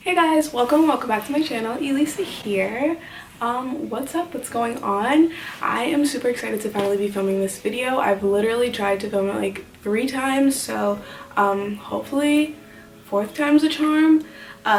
Hey guys, welcome back to my channel. Elisa here. What's up? What's going on? I am super excited to finally be filming this video. I've literally tried to film it like 3 times, so hopefully 4th time's a charm.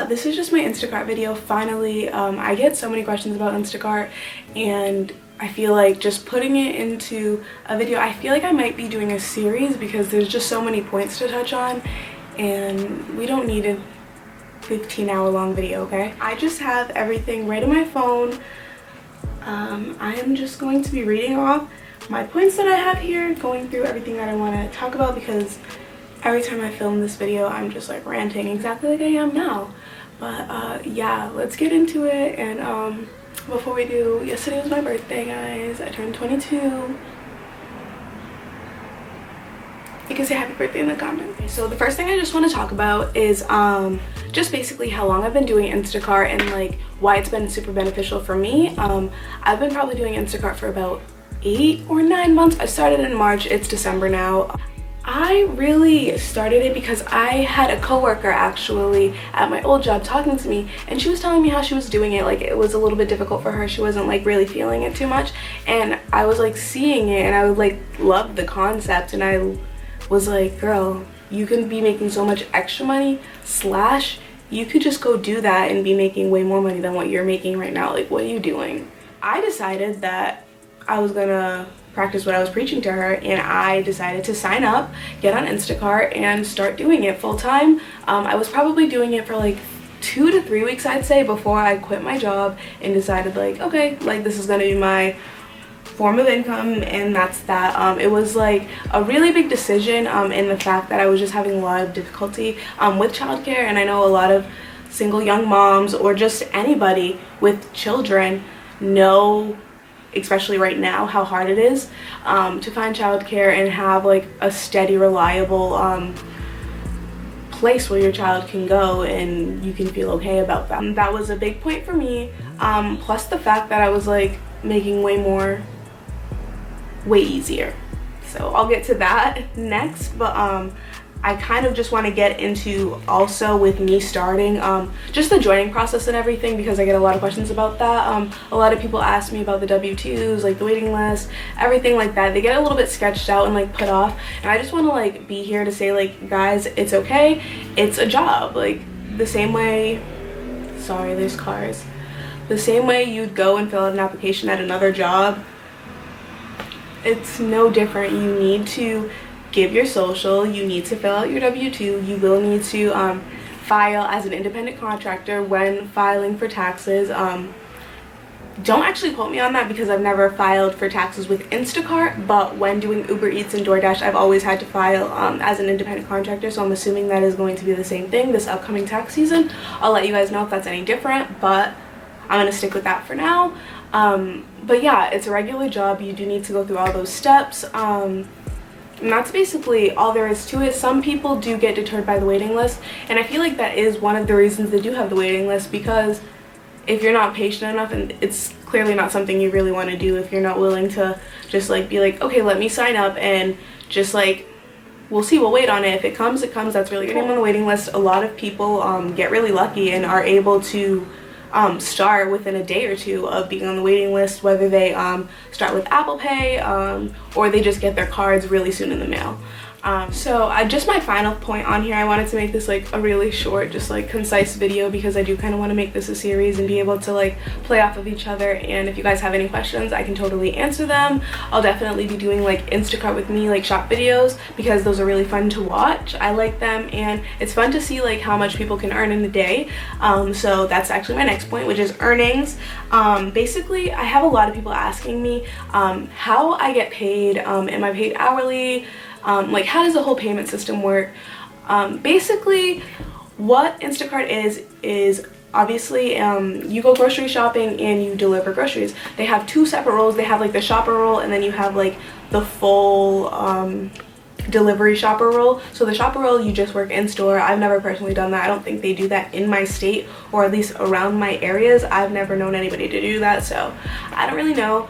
This is just my Instacart video. Finally, I get so many questions about Instacart, and I feel like just putting it into a video, I feel like I might be doing a series because there's just so many points to touch on, and we don't need a 15-hour long video, okay? I just have everything right on my phone. I am just going to be reading off my points that I have here, going through everything that I want to talk about, because every time I film this video I'm just like ranting exactly like I am now. But yeah, let's get into it. And before we do, yesterday was my birthday, guys. I turned 22. You can say happy birthday in the comments. So the first thing I just want to talk about is just basically how long I've been doing Instacart and like why it's been super beneficial for me. I've been probably doing Instacart for about 8 or 9 months. I started in March, it's December now. I really started it because I had a coworker actually at my old job talking to me, and she was telling me how she was doing it. Like, it was a little bit difficult for her. She wasn't like really feeling it too much, and I was like seeing it and I would like love the concept, and I was like, girl, you can be making so much extra money, slash you could just go do that and be making way more money than what you're making right now. Like, what are you doing? I decided that I was gonna practice what I was preaching to her, and I decided to sign up, get on Instacart, and start doing it full time. I was probably doing it for like 2 to 3 weeks, I'd say, before I quit my job and decided like, okay, like this is gonna be my form of income, and that's that. It was like a really big decision in the fact that I was just having a lot of difficulty with childcare, and I know a lot of single young moms or just anybody with children know, especially right now, how hard it is to find childcare and have like a steady, reliable place where your child can go and you can feel okay about that. That was a big point for me, plus the fact that I was like making way easier. So I'll get to that next, but I kind of just want to get into also with me starting just the joining process and everything, because I get a lot of questions about that. A lot of people ask me about the W-2s, like the waiting list, everything like that. They get a little bit sketched out and like put off, and I just want to like be here to say, like, guys, it's okay, it's a job. Like, the same way, sorry, there's cars, the same way you'd go and fill out an application at another job, it's no different. You need to give your social, you need to fill out your W-2, you will need to file as an independent contractor when filing for taxes. Don't actually quote me on that because I've never filed for taxes with Instacart, but when doing Uber Eats and DoorDash, I've always had to file as an independent contractor, so I'm assuming that is going to be the same thing this upcoming tax season. I'll let you guys know if that's any different, but I'm gonna stick with that for now. But yeah, it's a regular job. You do need to go through all those steps, and that's basically all there is to it. Some people do get deterred by the waiting list, and I feel like that is one of the reasons they do have the waiting list, because if you're not patient enough, and it's clearly not something you really want to do, if you're not willing to just like be like, okay, let me sign up and just like, we'll see, we'll wait on it. If it comes, it comes. That's really good. On the waiting list, a lot of people get really lucky and are able to start within a day or two of being on the waiting list, whether they start with Apple Pay or they just get their cards really soon in the mail. So just my final point on here, I wanted to make this like a really short, just like concise video, because I do kind of want to make this a series and be able to like play off of each other. And if you guys have any questions, I can totally answer them. I'll definitely be doing like Instacart with me, like shop videos, because those are really fun to watch. I like them, and it's fun to see like how much people can earn in a day. So that's actually my next point, which is earnings. Basically, I have a lot of people asking me how I get paid. Am I paid hourly? Like, how does the whole payment system work? Basically, what Instacart is obviously you go grocery shopping and you deliver groceries. They have 2 separate roles. They have like the shopper role, and then you have like the full delivery shopper role. So the shopper role, you just work in store. I've never personally done that. I don't think they do that in my state, or at least around my areas. I've never known anybody to do that, so I don't really know.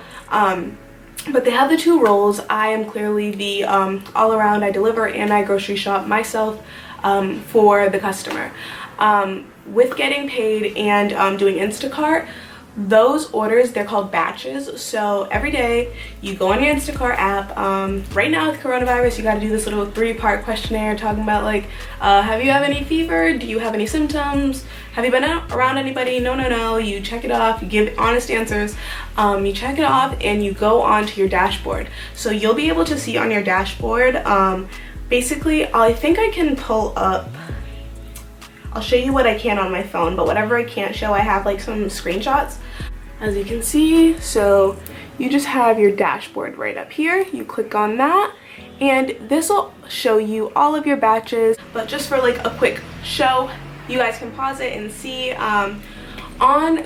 But they have the 2 roles. I am clearly the all-around. I deliver and I grocery shop myself for the customer. With getting paid and doing Instacart, those orders, they're called batches. So every day you go on your Instacart app. Right now with coronavirus, you got to do this little 3-part questionnaire talking about like, have you have any fever? Do you have any symptoms? Have you been around anybody? No. You check it off, you give honest answers. You check it off and you go onto your dashboard. So you'll be able to see on your dashboard, basically, I think I can pull up, I'll show you what I can on my phone, but whatever I can't show, I have like some screenshots. As you can see, so you just have your dashboard right up here. You click on that and this will show you all of your batches. But just for like a quick show, you guys can pause it and see on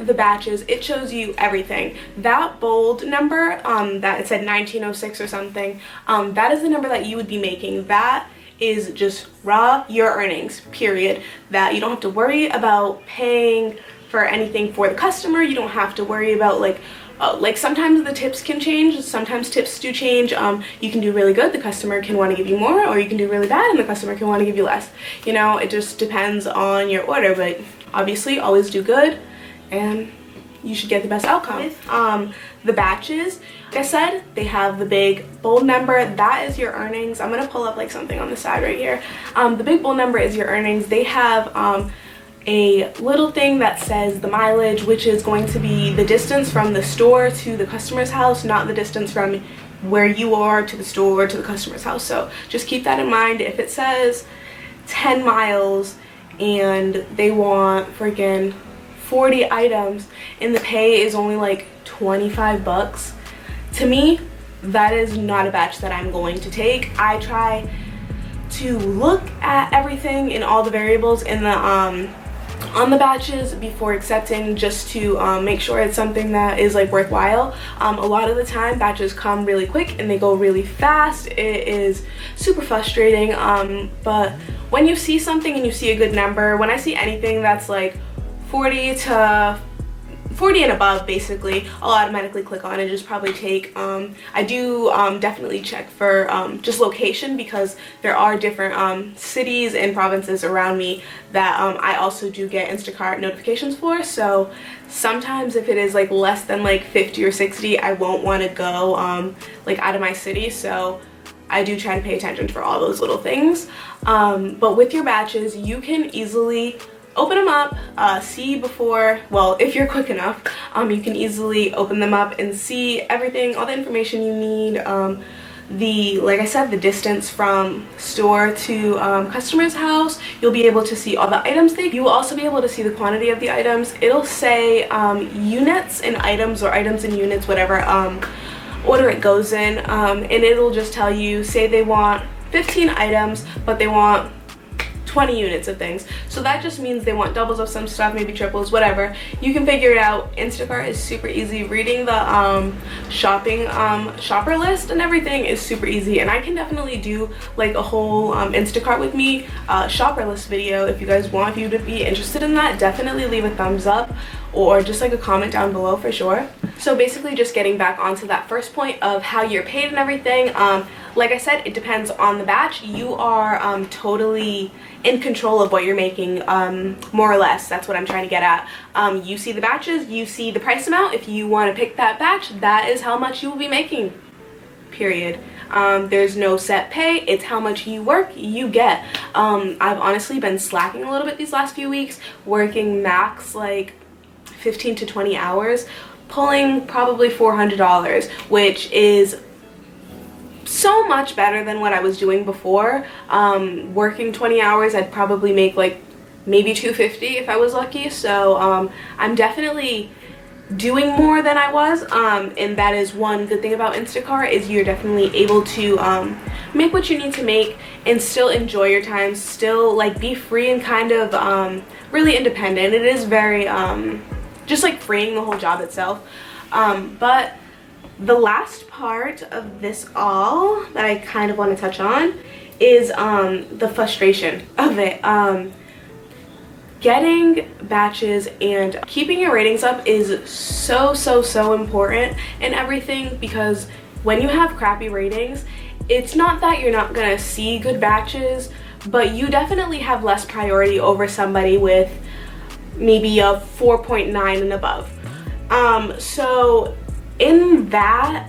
the batches, it shows you everything. That bold number, that it said 1906 or something, that is the number that you would be making. That is just raw your earnings, period. That you don't have to worry about paying for anything for the customer. You don't have to worry about like sometimes the tips can change. Sometimes tips do change. You can do really good, the customer can want to give you more, or you can do really bad and the customer can want to give you less. You know, it just depends on your order, but obviously always do good and you should get the best outcome. With the batches, like I said, they have the big bold number. That is your earnings. I'm gonna pull up like something on the side right here. The big bold number is your earnings. They have a little thing that says the mileage, which is going to be the distance from the store to the customer's house, not the distance from where you are to the store to the customer's house. So just keep that in mind. If it says 10 miles and they want freaking 40 items and the pay is only like 25 bucks, to me that is not a batch that I'm going to take. I try to look at everything and all the variables in the on the batches before accepting, just to make sure it's something that is like worthwhile. A lot of the time batches come really quick and they go really fast. It is super frustrating, but when you see something and you see a good number, when I see anything that's like 40 and above, basically I'll automatically click on it. Just probably take I do definitely check for just location, because there are different cities and provinces around me that I also do get Instacart notifications for. So sometimes if it is like less than like 50 or 60, I won't want to go like out of my city. So I do try to pay attention for all those little things. But with your batches, you can easily open them up, see before, well, if you're quick enough, you can easily open them up and see everything, all the information you need. Like I said, the distance from store to customer's house. You'll be able to see all the items. You will also be able to see the quantity of the items. It'll say units and items, or items and units, whatever order it goes in, and it'll just tell you, say they want 15 items, but they want 20 units of things. So that just means they want doubles of some stuff, maybe triples, whatever. You can figure it out. Instacart is super easy. Reading the shopper list and everything is super easy, and I can definitely do like a whole Instacart with me shopper list video if you guys want. If you would be interested in that, definitely leave a thumbs up or just like a comment down below for sure. So basically, just getting back onto that first point of how you're paid and everything, like I said, it depends on the batch. You are totally in control of what you're making, more or less. That's what I'm trying to get at. You see the batches, you see the price amount. If you want to pick that batch, that is how much you will be making, period. There's no set pay. It's how much you work, you get. I've honestly been slacking a little bit these last few weeks, working max like 15 to 20 hours, pulling probably $400, which is so much better than what I was doing before. Working 20 hours, I'd probably make like maybe $250 if I was lucky. So I'm definitely doing more than I was, and that is one good thing about Instacart, is you're definitely able to make what you need to make and still enjoy your time, still like be free and kind of really independent. It is very just like freeing, the whole job itself. But the last part of this all that I kind of want to touch on is the frustration of it. Getting batches and keeping your ratings up is so important and everything, because when you have crappy ratings, it's not that you're not gonna see good batches, but you definitely have less priority over somebody with maybe a 4.9 and above. So in that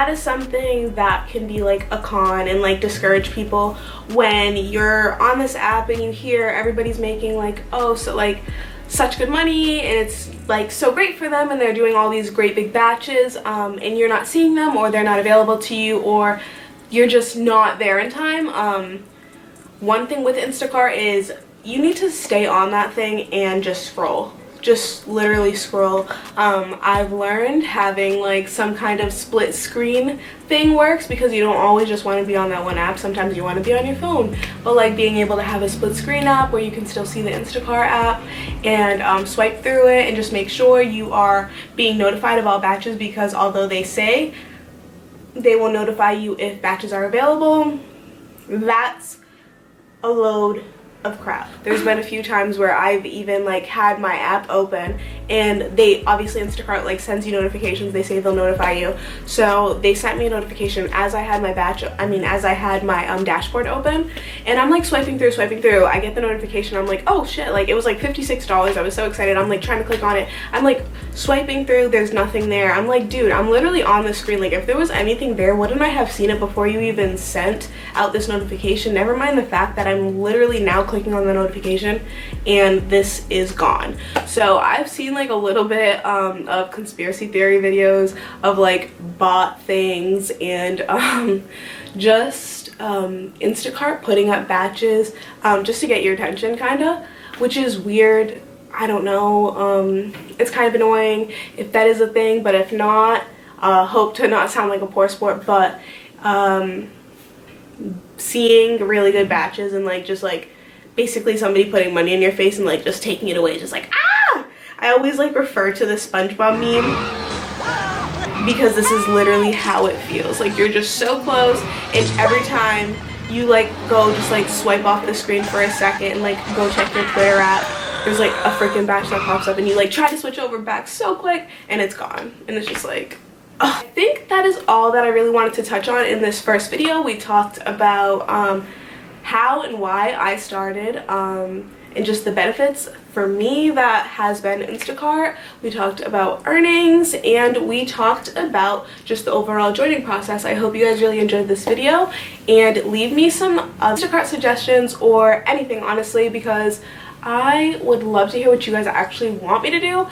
is something that can be like a con and like discourage people when you're on this app and you hear everybody's making like, oh, so like such good money and it's like so great for them and they're doing all these great big batches, and you're not seeing them, or they're not available to you, or you're just not there in time. One thing with Instacart is you need to stay on that thing and just scroll. Just literally scroll. I've learned having like some kind of split screen thing works, because you don't always just want to be on that one app. Sometimes you want to be on your phone, but like being able to have a split screen app where you can still see the Instacart app and swipe through it and just make sure you are being notified of all batches, because although they say they will notify you if batches are available, that's a load of crap. There's been a few times where I've even like had my app open and they obviously, Instacart like sends you notifications. They say they'll notify you, so they sent me a notification as I had my as I had my dashboard open, and I'm like swiping through. I get the notification. I'm like, oh shit, like it was like $56. I was so excited. I'm like trying to click on it. I'm like swiping through, there's nothing there. I'm like, dude, I'm literally on the screen. Like if there was anything there, wouldn't I have seen it before you even sent out this notification? Never mind the fact that I'm literally now clicking on the notification and this is gone. So I've seen like a little bit of conspiracy theory videos of like bot things and just Instacart putting up batches just to get your attention, kinda, which is weird. I don't know. It's kind of annoying if that is a thing, but if not, hope to not sound like a poor sport, but seeing really good batches and like just like basically somebody putting money in your face and like just taking it away, just like, ah! I always like refer to the SpongeBob meme, because this is literally how it feels. Like you're just so close, and every time you like go just like swipe off the screen for a second and like go check your Twitter app, there's like a freaking batch that pops up and you like try to switch over back so quick and it's gone, and it's just like, ugh. I think that is all that I really wanted to touch on in this first video. We talked about how and why I started, and just the benefits for me that has been Instacart. We talked about earnings, and we talked about just the overall joining process. I hope you guys really enjoyed this video, and leave me some Instacart suggestions or anything, honestly, because I would love to hear what you guys actually want me to do.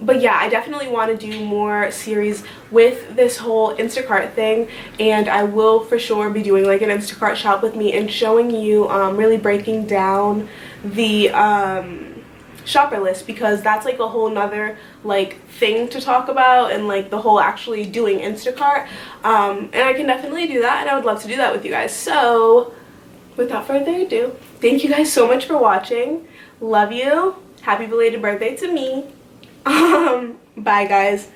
But yeah, I definitely want to do more series with this whole Instacart thing, and I will for sure be doing like an Instacart shop with me and showing you really breaking down the shopper list, because that's like a whole nother like thing to talk about, and like the whole actually doing Instacart, and I can definitely do that, and I would love to do that with you guys. So without further ado, thank you guys so much for watching. Love you. Happy belated birthday to me. Bye guys.